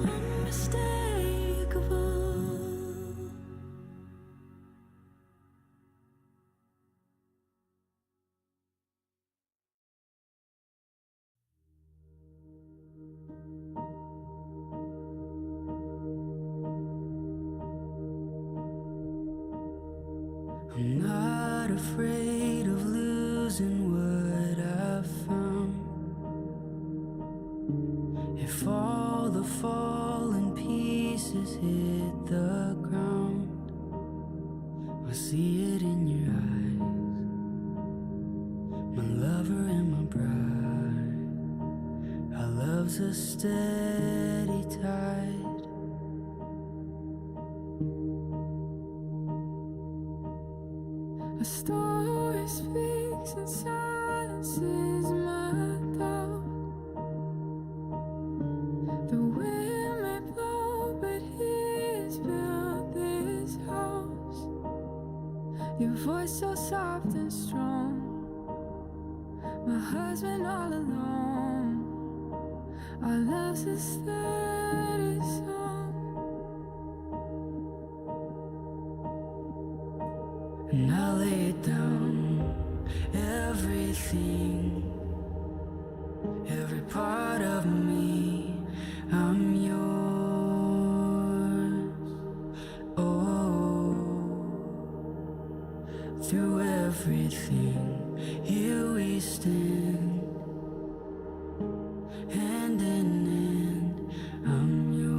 Unmistakable. I'm not afraid of losing what I've found. If all the fallen pieces hit the ground, I see it in your eyes, my lover and my bride. Our love's a steady tide. A story speaks and silences my doubt. The wind may blow, but he's built this house. Your voice so soft and strong, my husband all alone. Our love's a steady song. And I lay down everything, every part of me, I'm yours. Oh, through everything, here we stand, hand in hand, I'm yours.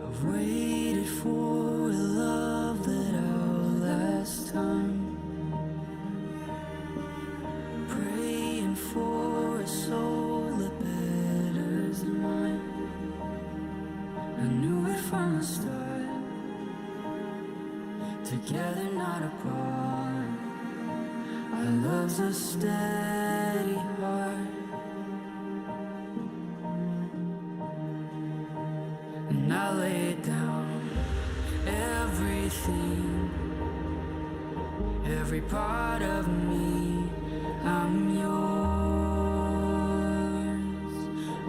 I've waited for a love that outlast time, praying for a soul that betters than mine. I knew it from the start, together not apart. Our love's a steady heart. And I lay down everything, every part of me, I'm yours.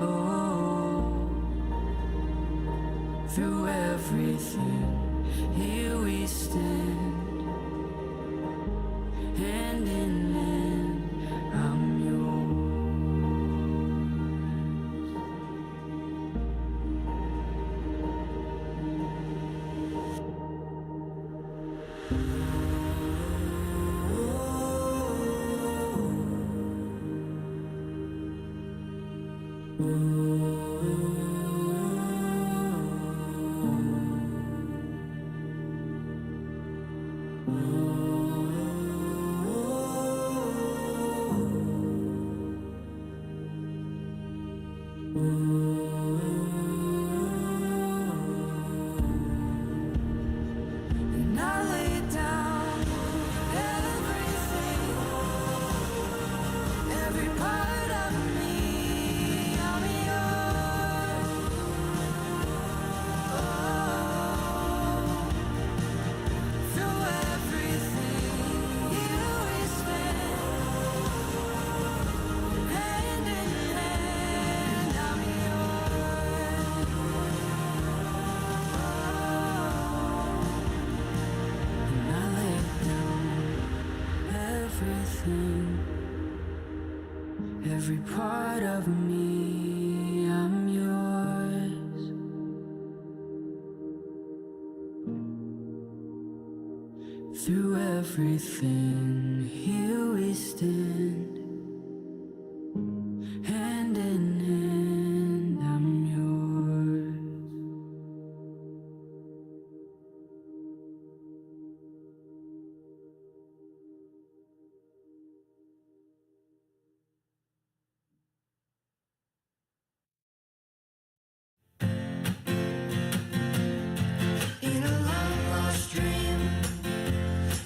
Oh, through everything, here we stand, hand in hand, I'm yours. every part of me, I'm yours. Through everything, here we stand, hand in hand, I'm yours. In a long lost dream,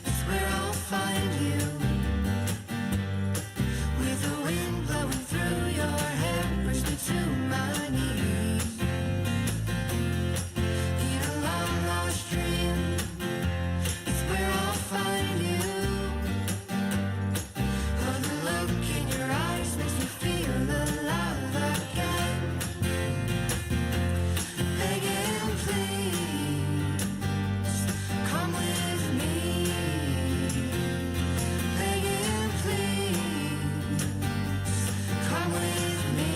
it's where I'll find you. With the wind blowing through your hair, push me to my knees. In a long lost dream, it's where I'll find you. Oh, the look in your eyes makes me feel alive again. Begging, please, come with me. Begging, please, come with me.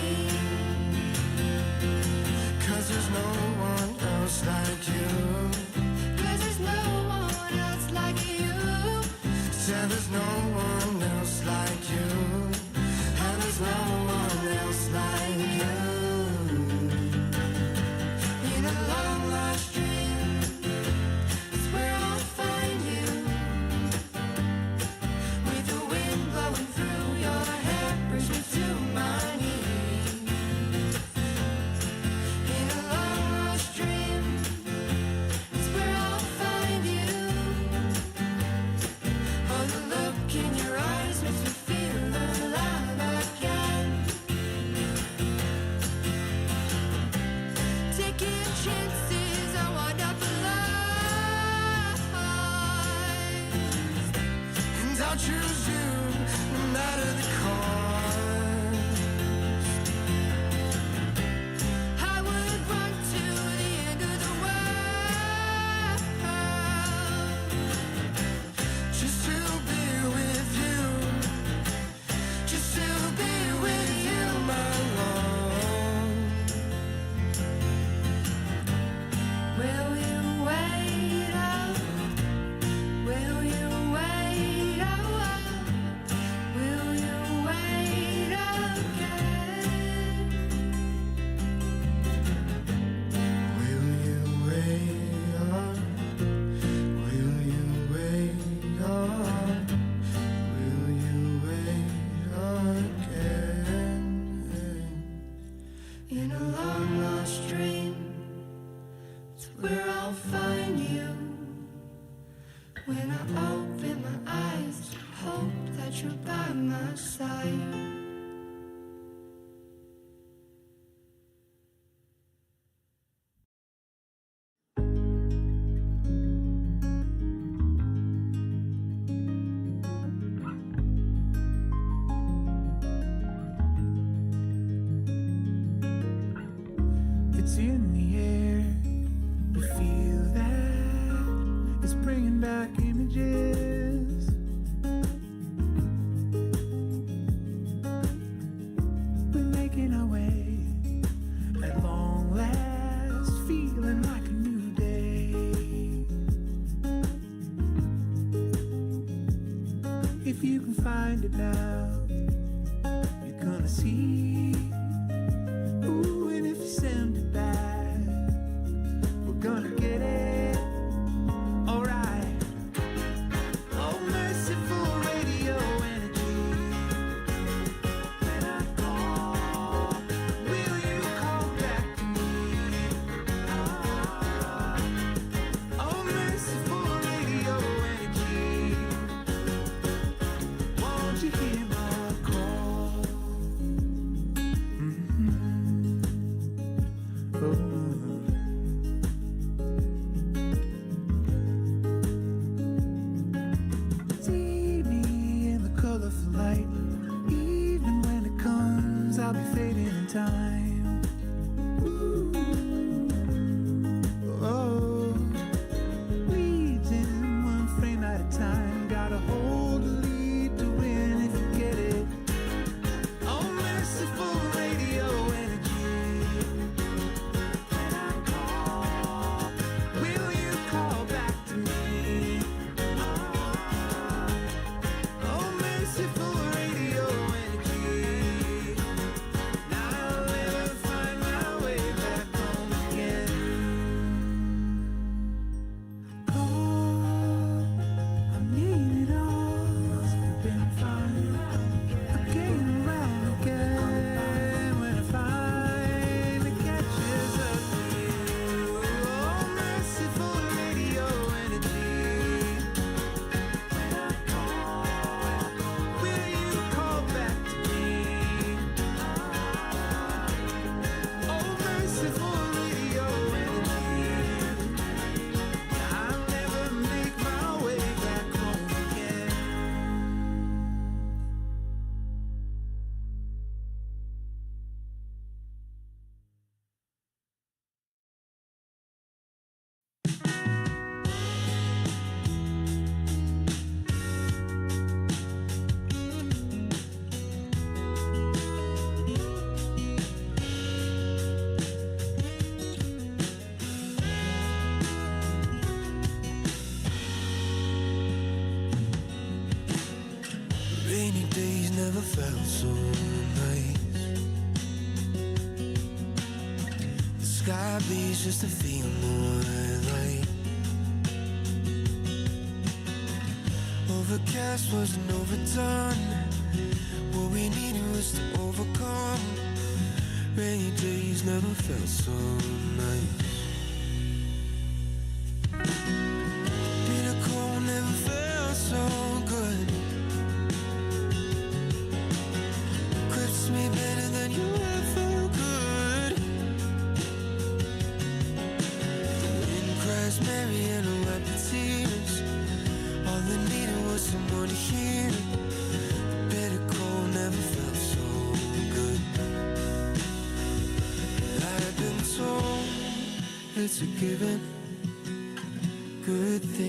'Cause there's no one else like you. 'Cause there's no one else like you. Said there's no one else like you. And there's no one else like you. In a long lost dream, it's where I'll find you. With the wind blowing through your hair, brings me to my knees. In a long lost dream, it's where I'll find you. Oh, the look in your eyes makes me feel alive again. Taking chances on wonderful lives, and I'll choose you no matter the cost. I would run to the end of the world just to be with you, just to be with you, my love. Will you wait up? Will you wait up? Will you wait again? Will you wait up? Will you wait up? Will you wait again? In a long lost dream, it's where I'll find you. When I open my eyes, hope that you're by my side. It's in the air, you feel that. It's bringing back images. We're making our way at long last, feeling like a new day. If you can find it now, you're gonna see. Ooh, and if you send it back, sky bleeds just to feel more light. Overcast wasn't overdone. What we needed was to overcome. Rainy days never felt so nice. Bitter cold never felt so good. Grips me better than you ever could. The wind cries merry and I wipe the tears. All I needed was someone to hear. The bitter cold never felt so good. I've been told it's a given, good thing.